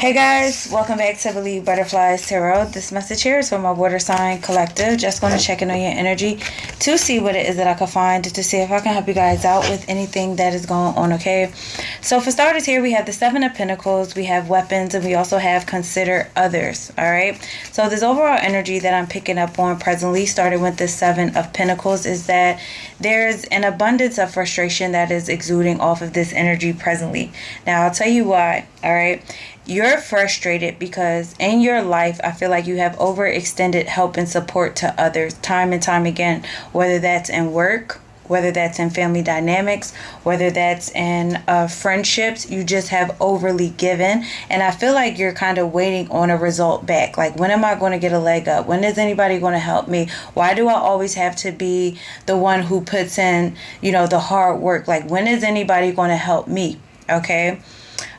Hey guys, welcome back to Believe Butterflies Tarot. This message here is for my water sign collective. Just going to check in on your energy to see what it is that I can find, to see if I can help you guys out with anything that is going on, okay? So for starters here, we have the Seven of Pentacles, we have weapons, and we also have consider others, all right? So this overall energy that I'm picking up on presently, starting with the Seven of Pentacles, is that there's an abundance of frustration that is exuding off of this energy presently. Now, I'll tell you why, all right? You're frustrated because in your life, I feel like you have overextended help and support to others time and time again, whether that's in work, whether that's in family dynamics, whether that's in friendships. You just have overly given. And I feel like you're kind of waiting on a result back. Like, when am I going to get a leg up? When is anybody going to help me? Why do I always have to be the one who puts in, the hard work? Like, when is anybody going to help me? Okay.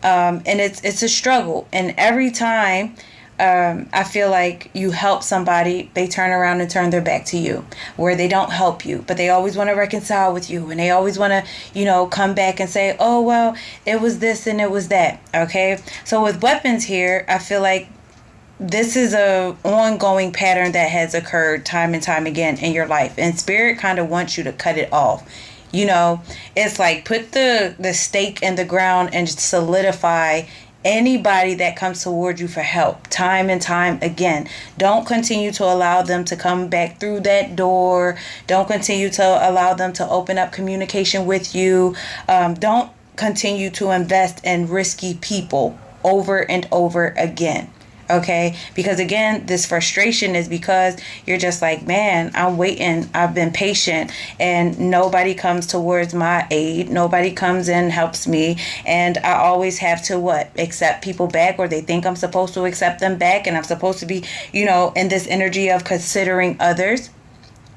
And it's a struggle. And every time I feel like you help somebody, they turn around and turn their back to you, where they don't help you, but they always want to reconcile with you. And they always want to, come back and say, oh, well, it was this and it was that. Okay. So with weapons here, I feel like this is a ongoing pattern that has occurred time and time again in your life. And Spirit kind of wants you to cut it off. It's like, put the stake in the ground and solidify anybody that comes toward you for help time and time again. Don't continue to allow them to come back through that door. Don't continue to allow them to open up communication with you. Don't continue to invest in risky people over and over again. Okay, because again, this frustration is because you're just like, man, I'm waiting. I've been patient and nobody comes towards my aid. Nobody comes and helps me. And I always have to accept people back, or they think I'm supposed to accept them back. And I'm supposed to be, in this energy of considering others.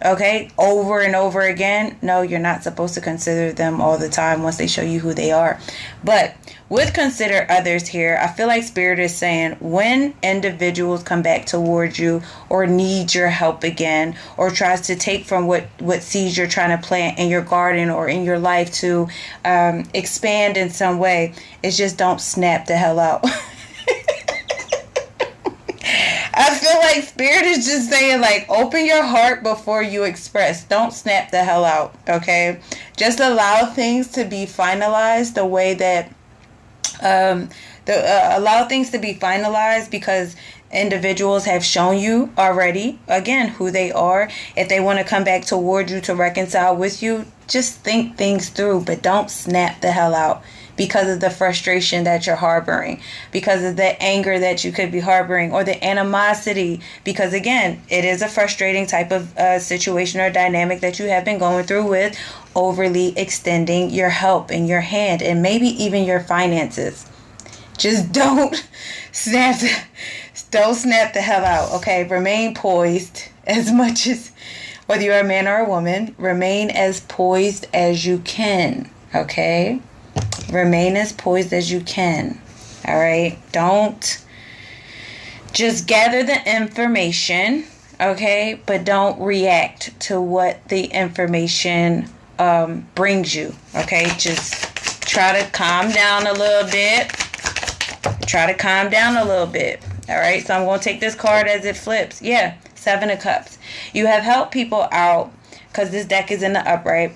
Okay, over and over again. No, you're not supposed to consider them all the time once they show you who they are. But with consider others here, I feel like Spirit is saying, when individuals come back towards you or need your help again, or tries to take from what seeds you're trying to plant in your garden or in your life to expand in some way, it's just don't snap the hell out. I feel like Spirit is just saying, like, open your heart before you express. Don't snap the hell out, okay? Just allow things to be finalized the way that, allow things to be finalized, because individuals have shown you already, again, who they are. If they want to come back toward you to reconcile with you, just think things through, but don't snap the hell out. Because of the frustration that you're harboring, because of the anger that you could be harboring, or the animosity, because again, it is a frustrating type of situation or dynamic that you have been going through with overly extending your help and your hand and maybe even your finances. Just don't snap the hell out, okay? Remain poised as much as, whether you're a man or a woman, remain as poised as you can, okay? Remain as poised as you can. All right. Don't just gather the information. Okay. But don't react to what the information brings you. Okay. Just try to calm down a little bit. All right. So I'm going to take this card as it flips. Yeah. Seven of Cups. You have helped people out, because this deck is in the upright.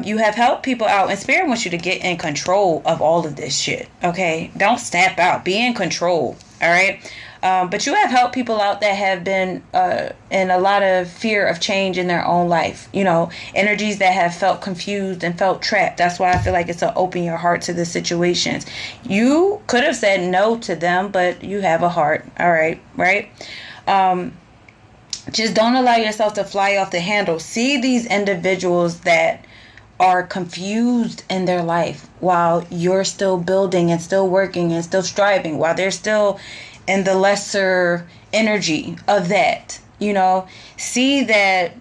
You have helped people out, and Spirit wants you to get in control of all of this shit, okay? Don't snap out. Be in control, all right? But you have helped people out that have been in a lot of fear of change in their own life. Energies that have felt confused and felt trapped. That's why I feel like it's to open your heart to the situations. You could have said no to them, but you have a heart, all right? Right? Just don't allow yourself to fly off the handle. See these individuals that are confused in their life while you're still building and still working and still striving, while they're still in the lesser energy of that. See that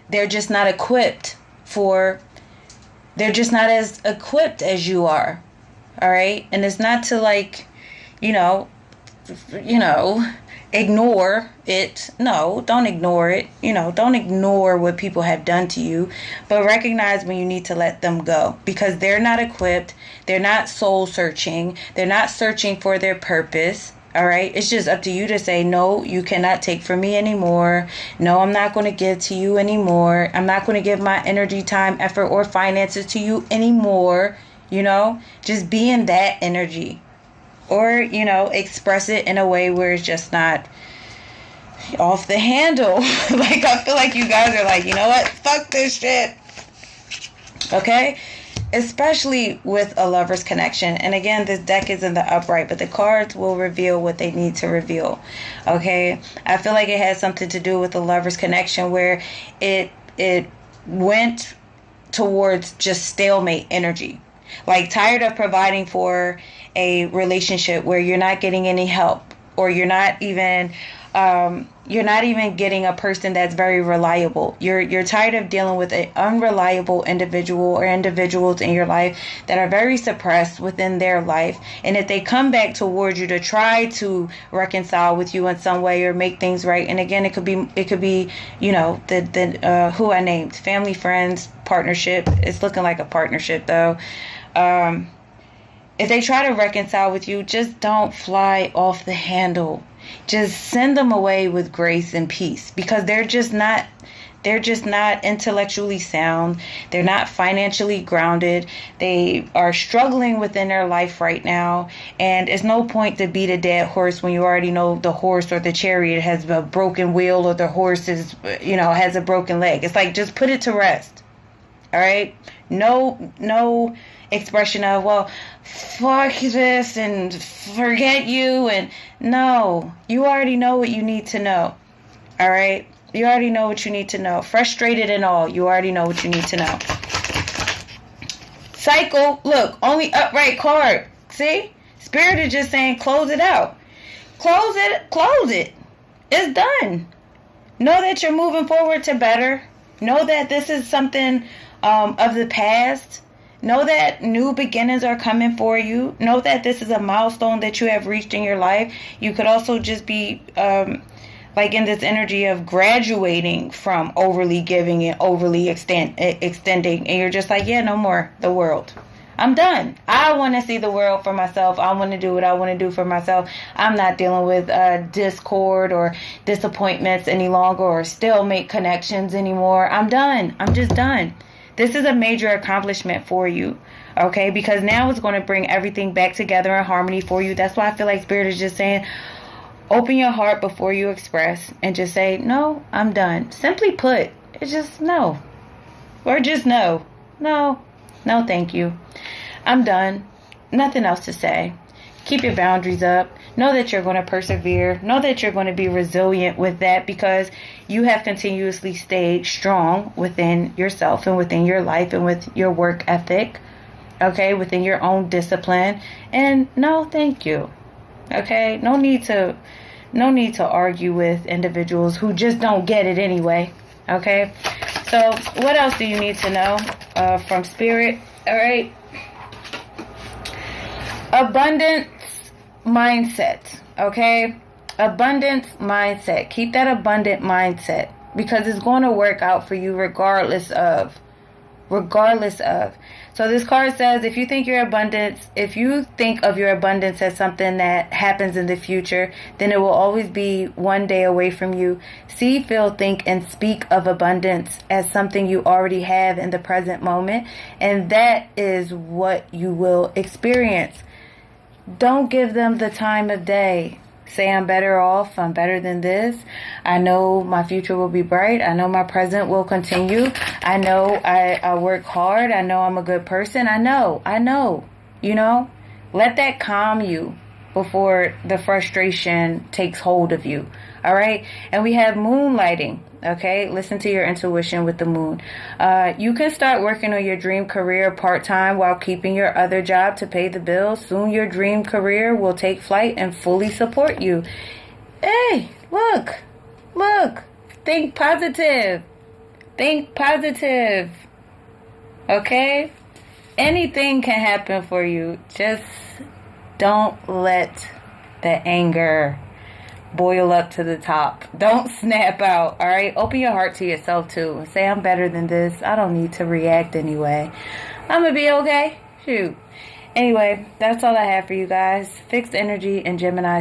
they're just not equipped they're just not as equipped as you are. All right. And it's not to ignore it. No, don't ignore it. Don't ignore what people have done to you, but recognize when you need to let them go, because they're not equipped. They're not soul searching. They're not searching for their purpose. All right. It's just up to you to say, no, you cannot take from me anymore. No, I'm not going to give to you anymore. I'm not going to give my energy, time, effort, or finances to you anymore. Just be in that energy. Or, express it in a way where it's just not off the handle. Like, I feel like you guys are like, you know what? Fuck this shit. Okay? Especially with a lover's connection. And again, this deck is in the upright, but the cards will reveal what they need to reveal. Okay? I feel like it has something to do with the lover's connection where it went towards just stalemate energy. Like, tired of providing for a relationship where you're not getting any help, or you're not even getting a person that's very reliable. You're tired of dealing with an unreliable individual or individuals in your life that are very suppressed within their life. And if they come back towards you to try to reconcile with you in some way or make things right, and again, it could be the who I named, family, friends, partnership. It's looking like a partnership though. If they try to reconcile with you, just don't fly off the handle. Just send them away with grace and peace, because they're just not intellectually sound. They're not financially grounded. They are struggling within their life right now. And it's no point to beat a dead horse when you already know the horse or the chariot has a broken wheel, or the horse has a broken leg. It's like, just put it to rest. All right? No expression of, well, fuck this and forget you. And no, you already know what you need to know. All right? You already know what you need to know. Frustrated and all, you already know what you need to know. Cycle, look, only upright card. See? Spirit is just saying, close it out. Close it. It's done. Know that you're moving forward to better. Know that this is something of the past. Know that new beginnings are coming for you. Know that this is a milestone that you have reached in your life. You could also just be like in this energy of graduating from overly giving and overly extending. And you're just like, yeah, no more the world. I'm done. I want to see the world for myself. I want to do what I want to do for myself. I'm not dealing with discord or disappointments any longer, or still make connections anymore. I'm done. I'm just done. This is a major accomplishment for you, okay? Because now it's going to bring everything back together in harmony for you. That's why I feel like Spirit is just saying, open your heart before you express, and just say, no, I'm done. Simply put, it's just no. Or just no. No, thank you. I'm done. Nothing else to say. Keep your boundaries up. Know that you're going to persevere. Know that you're going to be resilient with that, because you have continuously stayed strong within yourself and within your life and with your work ethic. Okay, within your own discipline. And no, thank you. Okay, no need to argue with individuals who just don't get it anyway. Okay, so what else do you need to know from Spirit? All right, abundance mindset. Okay, abundance mindset. Keep that abundant mindset, because it's going to work out for you regardless of. So this card says, if you think of your abundance as something that happens in the future, then it will always be one day away from you. See, feel, think, and speak of abundance as something you already have in the present moment, and that is what you will experience. Don't give them the time of day. Say, I'm better off. I'm better than this. I know my future will be bright. I know my present will continue. I know I work hard. I know I'm a good person. I know. Let that calm you before the frustration takes hold of you. All right. And we have moonlighting. Okay, listen to your intuition with the moon. You can start working on your dream career part-time while keeping your other job to pay the bills. Soon your dream career will take flight and fully support you. Hey, look. Think positive. Okay? Anything can happen for you. Just don't let the anger boil up to the top. Don't snap out, all right? Open your heart to yourself, too. Say, I'm better than this. I don't need to react anyway. I'm going to be okay. Shoot. Anyway, that's all I have for you guys. Fixed energy and Gemini.